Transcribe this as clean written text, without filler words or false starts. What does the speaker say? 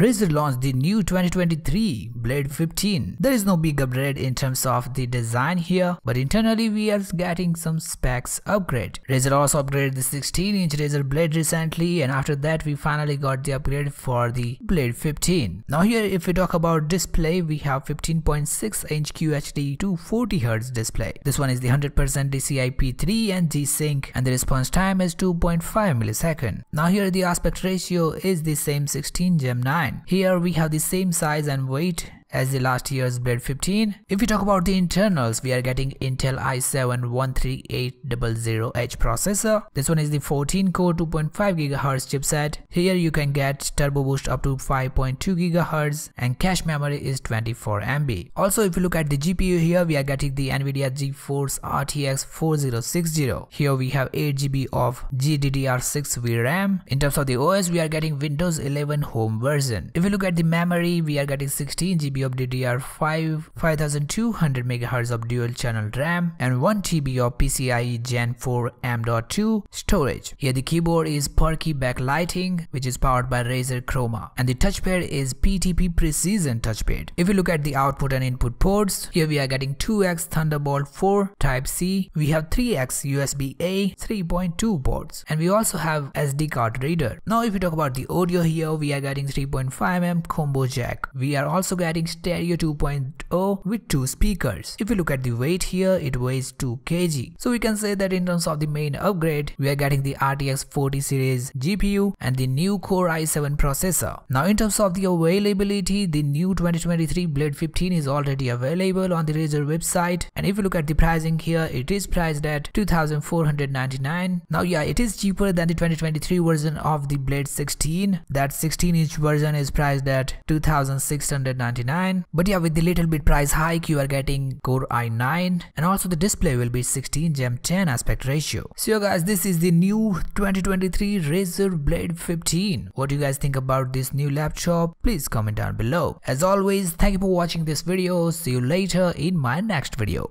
Razer launched the new 2023 Blade 15. There is no big upgrade in terms of the design here, but internally we are getting some specs upgrade. Razer also upgraded the 16-inch Razer Blade recently, and after that we finally got the upgrade for the Blade 15. Now here if we talk about display, we have 15.6-inch QHD 240Hz display. This one is the 100% DCI-P3 and G-Sync, and the response time is 2.5 millisecond. Now here the aspect ratio is the same 16:9. Here we have the same size and weight as the last year's Blade 15. If we talk about the internals, we are getting Intel i7-13800H processor. This one is the 14-core 2.5 GHz chipset. Here you can get turbo boost up to 5.2 GHz and cache memory is 24 MB. Also if you look at the GPU here, we are getting the NVIDIA GeForce RTX 4060. Here we have 8 GB of GDDR6 VRAM. In terms of the OS, we are getting Windows 11 Home version. If you look at the memory, we are getting 16 GB of DDR5, 5200 MHz of dual channel RAM, and 1 TB of PCIe Gen 4 M.2 storage. Here the keyboard is perky backlighting, which is powered by Razer Chroma, and the touchpad is PTP Precision touchpad. If you look at the output and input ports, here we are getting 2x Thunderbolt 4 Type-C, we have 3x USB-A 3.2 ports, and we also have SD card reader. Now if we talk about the audio here, we are getting 3.5mm combo jack. We are also getting stereo 2.0 with 2 speakers. If you look at the weight here, it weighs 2 kg. So we can say that in terms of the main upgrade, we are getting the RTX 40 series GPU and the new Core i7 processor. Now in terms of the availability, the new 2023 Blade 15 is already available on the Razer website, and if you look at the pricing here, it is priced at 2,499. Now yeah, it is cheaper than the 2023 version of the Blade 16. That 16-inch version is priced at 2,699. But yeah, with the little bit price hike, you are getting Core i9, and also the display will be 16:10 aspect ratio. So yeah guys, this is the new 2023 Razer Blade 15. What do you guys think about this new laptop? Please comment down below. As always, thank you for watching this video. See you later in my next video.